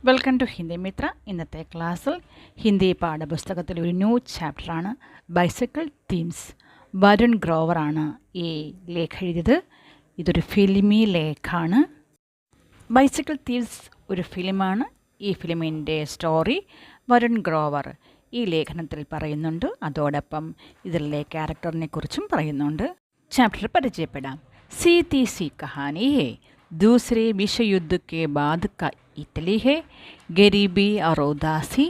Welcome to Hindi Mitra. ഇന്നത്തെ ക്ലാസ്സിൽ ഹിന്ദി പാഠപുസ്തകത്തിൽ ഒരു ന്യൂ ചാപ്റ്ററാണ് ബൈസിക്കിൾ തീംസ്. വരുൺ ഗ്രോവറാണ് ഈ ലേഖ എഴുതിയത്. ഇതൊരു ഫിലിമി ലേഖാണ്. ബൈസിക്കിൾ തീംസ് ഒരു ഫിലിമാണ്. ഈ ഫിലിമിൻ്റെ സ്റ്റോറി വരുൺ ഗ്രോവർ ഈ ലേഖനത്തിൽ പറയുന്നുണ്ട്. അതോടൊപ്പം ഇതിലെ ക്യാരക്ടറിനെ കുറിച്ചും പറയുന്നുണ്ട്. ചാപ്റ്റർ പരിചയപ്പെടാം. सी तीसरी कहानी है दूसरे विश्व युद्ध के बाद का इटली है। गरीबी और उदासी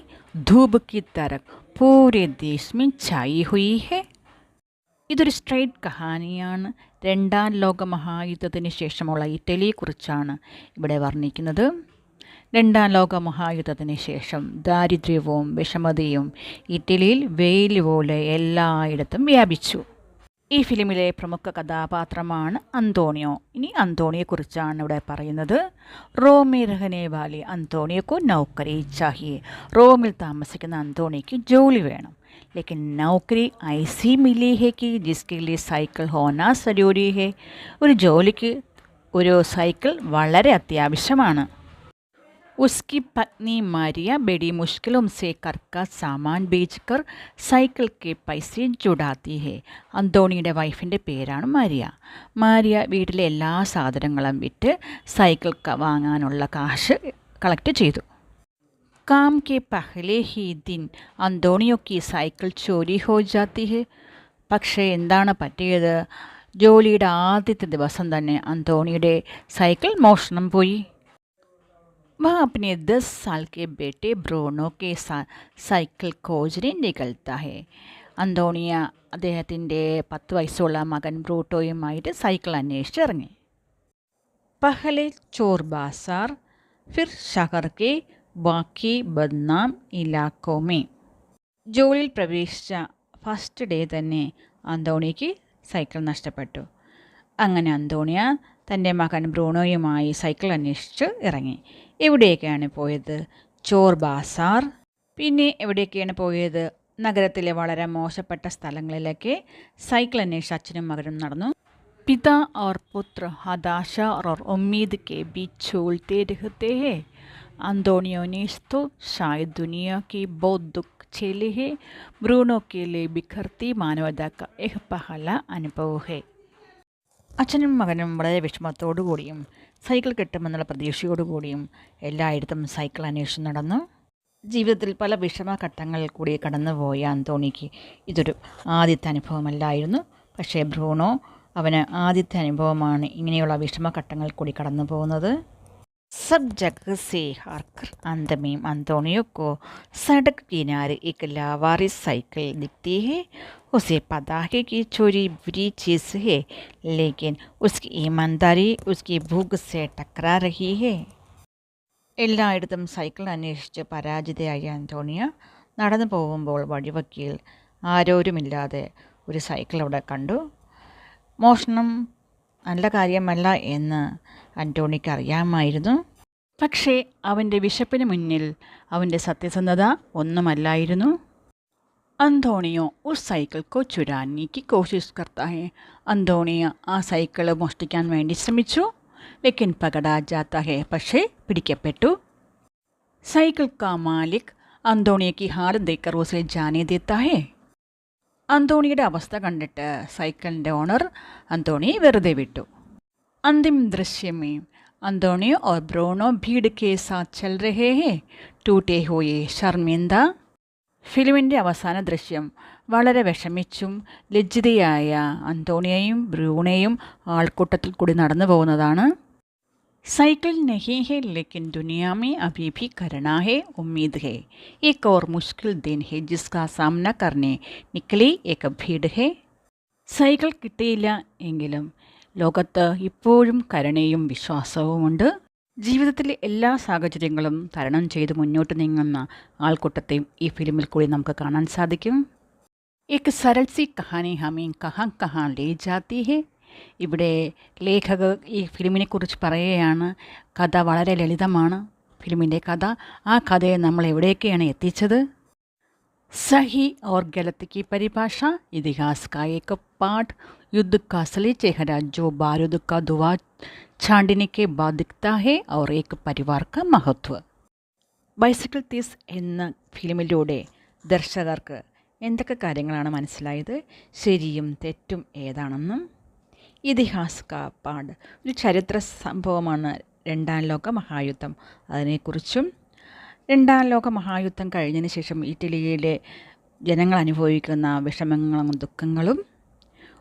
धूप की तरह पूरे देश में छाई हुई है. ഇതൊരു സ്ട്രൈറ്റ് കഹാനിയാണ്. രണ്ടാം ലോക മഹായുദ്ധത്തിന് ശേഷമുള്ള ഇറ്റലിയെക്കുറിച്ചാണ് ഇവിടെ വർണ്ണിക്കുന്നത്. രണ്ടാം ലോക മഹായുദ്ധത്തിന് ശേഷം ദാരിദ്ര്യവും വിഷമതയും ഇറ്റലിയിൽ വെയിൽ പോലെ എല്ലായിടത്തും വ്യാപിച്ചു. ഈ ഫിലിമിലെ പ്രമുഖ കഥാപാത്രമാണ് അന്തോണിയോ. ഇനി അന്തോണിയെക്കുറിച്ചാണ് ഇവിടെ പറയുന്നത്. റോമി രഹനെ വാലി അന്തോണിയോക്കോ നൗക്കരി ചാഹിയെ. റോമിൽ താമസിക്കുന്ന അന്തോണിക്ക് ജോലി വേണം. ലേക്കിൻ നൗക്കരി ഐസി മിലി ഹെ കി ജിസ്കെ ലിയെ സൈക്കിൾ ഹോന സരൂരി ഹെ. ഒരു ജോലിക്ക് ഒരു സൈക്കിൾ വളരെ അത്യാവശ്യമാണ്. उसकी पत्नी मारिया बड़ी मुश्किलों से घर का सामान बेचकर സൈക്കിൾ के पैसे जुटाती है. അന്തോണിയുടെ വൈഫിൻ്റെ പേരാണ് മാരിയ. മാരിയ വീട്ടിലെ എല്ലാ സാധനങ്ങളും വിറ്റ് സൈക്കിൾ വാങ്ങാനുള്ള കാശ് കളക്ട് ചെയ്തു. काम के पहले ही दिन അന്തോണിയോ की സൈക്കിൾ ചോരി ഹോ ജാത്തി ഹെ. പക്ഷേ എന്താണ് പറ്റിയത്? ജോലിയുടെ ആദ്യത്തെ ദിവസം തന്നെ അന്തോണിയുടെ സൈക്കിൾ മോഷണം പോയി. वह अपने 10 साल के बेटे ब्रूनो के साथ സൈക്കിൾ खोजने निकलता है. അന്തോണിയ അദ്ദേഹത്തിൻ്റെ 10 വയസ്സുള്ള മകൻ ബ്രൂട്ടോയുമായിട്ട് സൈക്കിൾ അന്വേഷിച്ചിറങ്ങി. പഹലെ ചോർ ബാസാർ ഫിർ ഷഹർ കെ ബാക്കി ബദ്നാം ഇലാക്കോമേ. ജോലിയിൽ പ്രവേശിച്ച ഫസ്റ്റ് ഡേ തന്നെ അന്തോണിക്ക് സൈക്കിൾ നഷ്ടപ്പെട്ടു. അങ്ങനെ അന്തോണിയ തൻ്റെ മകൻ ബ്രൂണോയുമായി സൈക്കിൾ അന്വേഷിച്ച് ഇറങ്ങി. എവിടേക്കാണ് പോയത്? ചോർ ബാസാർ. പിന്നെ എവിടേക്കാണ് പോയത്? നഗരത്തിലെ വളരെ മോശപ്പെട്ട സ്ഥലങ്ങളിലൊക്കെ സൈക്കിൾ അന്വേഷിച്ച് അച്ഛനും മകനും നടന്നു. പിതാ और पुत्र हताशा और उम्मीद के बीच झूलते रहते हैं. अंतोनियो ने तो शायद दुनिया की बहुत दुख झेले हैं. ब्रूनो के लिए बिखरती मानवता का एक पहला अनुभव है. അച്ഛനും മകനും വളരെ വിഷമത്തോടു കൂടിയും സൈക്കിൾ കിട്ടുമെന്നുള്ള പ്രതീക്ഷയോടുകൂടിയും എല്ലായിടത്തും സൈക്കിൾ അന്വേഷിച്ച് നടന്നു. ജീവിതത്തിൽ പല വിഷമഘട്ടങ്ങളിൽ കൂടി കടന്നുപോയ അന്തോണിക്ക് ഇതൊരു ആദ്യത്തെ അനുഭവമല്ലായിരുന്നു. പക്ഷേ ബ്രൂണോ അവന് ആദ്യത്തെ അനുഭവമാണ് ഇങ്ങനെയുള്ള വിഷമഘട്ടങ്ങളിൽ കൂടി കടന്നു പോകുന്നത്. सब जगह से हरकर अंत में अंतोनियो को सड़क किनारे एक लावारिस साइकिल दिखती है. उसे पता है कि चोरी बुरी चीज़ है, लेकिन उसकी ईमानदारी उसकी भूख से टकरा रही है. എല്ലായിടത്തും സൈക്കിൾ അന്വേഷിച്ച് പരാജിതയായ അന്തോണിയ നടന്നു പോകുമ്പോൾ വഴിവക്കിൽ ആരോരുമില്ലാതെ ഒരു സൈക്കിൾ അവിടെ കണ്ടു. മോഷണം നല്ല കാര്യമല്ല എന്ന് അന്തോണിക്ക് അറിയാമായിരുന്നു. പക്ഷേ അവൻ്റെ വിശപ്പിന് മുന്നിൽ അവൻ്റെ സത്യസന്ധത ഒന്നുമല്ലായിരുന്നു. അന്തോണിയോ ഉസ് സൈക്കിൾ കോ ചുരാനെ കി കോശിഷ് കർത്താ ഹെ. അന്തോണിയ ആ സൈക്കിൾ മോഷ്ടിക്കാൻ വേണ്ടി ശ്രമിച്ചു. ലേക്കിൻ പകടാ ജാത്താ ഹെ. പക്ഷേ പിടിക്കപ്പെട്ടു. സൈക്കിൾ കാ മാലിക് അന്തോണിയക്ക് ഹാലത് ദേക്കർ ഉസെ ജാനെ ദേത്താ ഹെ. അന്തോണിയുടെ അവസ്ഥ കണ്ടിട്ട് സൈക്കിളിൻ്റെ ഓണർ അന്തോണിയെ വെറുതെ വിട്ടു. अंतिम दृश्य में अंतोनियो और ब्रूनो भीड़ के साथ चल रहे हैं टूटे हुए शर्मिंदा. ഫിലിമിൻ്റെ അവസാന ദൃശ്യം വളരെ വിഷമിച്ചും ലജ്ജിതയായ അന്തോണിയയും ബ്രൂണയും ആൾക്കൂട്ടത്തിൽ കൂടി നടന്നു പോകുന്നതാണ്. സൈക്കിൾ नहीं है लेकिन दुनिया में अभी भी करना है उम्मीद है. एक और मुश्किल दिन है जिसका सामना करने निकली एक भीड़ है. സൈക്കിൾ കിട്ടിയില്ല എങ്കിലും ലോകത്ത് ഇപ്പോഴും കരുണയും വിശ്വാസവുമുണ്ട്. ജീവിതത്തിലെ എല്ലാ സാഹചര്യങ്ങളും തരണം ചെയ്ത് മുന്നോട്ട് നീങ്ങുന്ന ആൾക്കൂട്ടത്തെയും ഈ ഫിലിമിൽ കൂടി നമുക്ക് കാണാൻ സാധിക്കും. एक सरल सी कहानी हमें कहाँ कहाँ ले जाती है. ഇവിടെ ലേഖകർ ഈ ഫിലിമിനെക്കുറിച്ച് പറയുകയാണ്. കഥ വളരെ ലളിതമാണ്. ഫിലിമിൻ്റെ കഥ, ആ കഥയെ നമ്മൾ എവിടേക്കാണ് എത്തിച്ചത്? सही और गलत की परिभाषा, इतिहास का एक पाठ, युद्ध का असली चेहरा जो बारूद का धुआं छांटने के बाद दिखता है और एक परिवार का महत्व. ബൈസിക്കിൾ തീവ്സ് എന്ന ഫിലിമിലൂടെ ദർശകർക്ക് എന്തൊക്കെ കാര്യങ്ങളാണ് മനസ്സിലായത്? ശരിയും തെറ്റും ഏതാണെന്നും. ഇതിഹാസ് കാ പാഠ്, ഒരു ചരിത്ര സംഭവമാണ് രണ്ടാം ലോക മഹായുദ്ധം. അതിനെക്കുറിച്ചും രണ്ടാം ലോക മഹായുദ്ധം കഴിഞ്ഞതിന് ശേഷം ഇറ്റലിയിലെ ജനങ്ങൾ അനുഭവിക്കുന്ന വിഷമങ്ങളും ദുഃഖങ്ങളും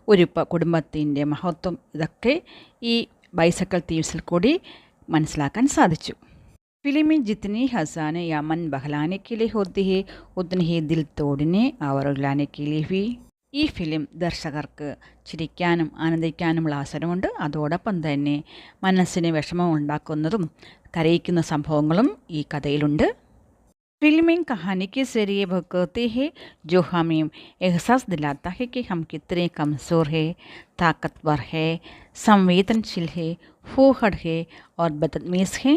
ഒരു കുടുംബത്തിൻ്റെ മഹത്വം, ഇതൊക്കെ ഈ ബൈസിക്കിൾ തീവ്സിൽ കൂടി മനസ്സിലാക്കാൻ സാധിച്ചു. फिल्म में जितनी हंसाने या मन बहलाने के लिए होती है उतनी ही दिल तोड़ने और रुलाने के लिए भी. ഈ ഫിലിം ദർശകർക്ക് ചിരിക്കാനും ആനന്ദിക്കാനുമുള്ള അവസരമുണ്ട്. അതോടൊപ്പം തന്നെ മനസ്സിന് വിഷമം ഉണ്ടാക്കുന്നതും കരയിക്കുന്ന സംഭവങ്ങളും ഈ കഥയിലുണ്ട്. फिल्में कहानी के जरिए वह कहते हैं जो हमें एहसास दिलाता है कि हम कितने कमज़ोर है, ताकतवर है, संवेदनशील है, फूहड़ है और बदतमीज़ है.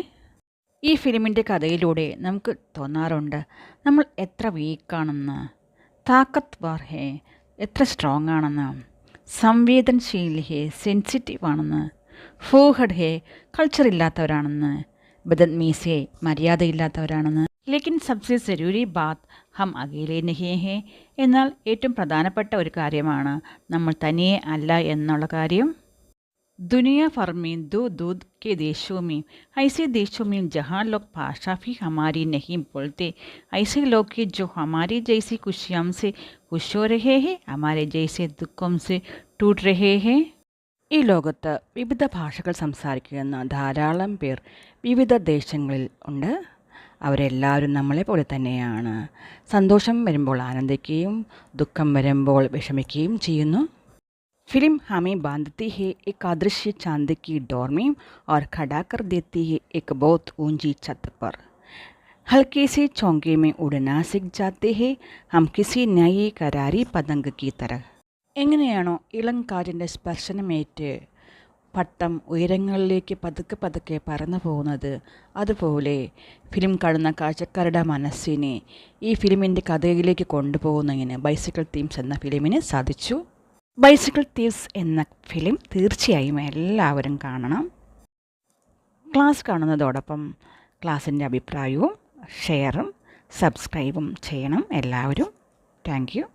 ഈ ഫിലിമിൻ്റെ കഥയിലൂടെ നമുക്ക് തോന്നാറുണ്ട് നമ്മൾ എത്ര വീക്കാണെന്ന്, താക്കത്വർ ഹേ എത്ര സ്ട്രോങ് ആണെന്ന്, സംവേദൻശീൽ ഹേ സെൻസിറ്റീവ് ആണെന്ന്, ഫൂഹഡ് ഹേ കൾച്ചർ ഇല്ലാത്തവരാണെന്ന്, ബദത്മീസ് ഹേ മര്യാദയില്ലാത്തവരാണെന്ന്. ലേക്കിൻ സബ്സെ ജരൂരി ബാത്ത് ഹം അകേലെ നഹി ഹേ, എന്നാൽ ഏറ്റവും പ്രധാനപ്പെട്ട ഒരു കാര്യമാണ് നമ്മൾ തനിയെ അല്ല എന്നുള്ള കാര്യം. दुनिया भर में दूध के देशों में, ऐसे देशों में जहाँ लोग भाषा भी हमारी नहीं बोलते, ऐसे लोग के जो हमारी जैसी खुशियों से खुश हो रहे हैं, हमारे जैसे दुखों से टूट रहे हैं. ഈ ലോകത്ത് വിവിധ ഭാഷകൾ സംസാരിക്കുന്ന ധാരാളം പേർ വിവിധ ദേശങ്ങളിൽ ഉണ്ട്. അവരെല്ലാവരും നമ്മളെ പോലെ തന്നെയാണ്. സന്തോഷം വരുമ്പോൾ ആനന്ദിക്കുകയും ദുഃഖം വരുമ്പോൾ വിഷമിക്കുകയും ചെയ്യുന്നു. फिल्म हमें बांधती है एक अदृश्य चांद की डोर में और खड़ा कर देती है एक बहुत ऊंची छत पर. हल्के से चौंके में उड़ना सीख जाते हैं हम किसी नई करारी पतंग की तरह. എങ്ങനെയാണോ ഇളം കാറ്റിൻ്റെ സ്പർശനമേറ്റ് പട്ടം ഉയരങ്ങളിലേക്ക് പതുക്കെ പതുക്കെ പറന്നു പോകുന്നത്, അതുപോലെ ഫിലിം കാണുന്ന കാഴ്ചക്കാരുടെ മനസ്സിനെ ഈ ഫിലിമിൻ്റെ കഥയിലേക്ക് കൊണ്ടുപോകുന്നതിന് ബൈസിക്കിൾ തീംസ് എന്ന ഫിലിമിന് സാധിച്ചു. ബൈസിക്കിൾ തീവ്സ് എന്ന ഫിലിം തീർച്ചയായും എല്ലാവരും കാണണം. ക്ലാസ് കാണുന്നതോടൊപ്പം ക്ലാസ്സിൻ്റെ അഭിപ്രായവും ഷെയറും സബ്സ്ക്രൈബും ചെയ്യണം എല്ലാവരും. Thank you.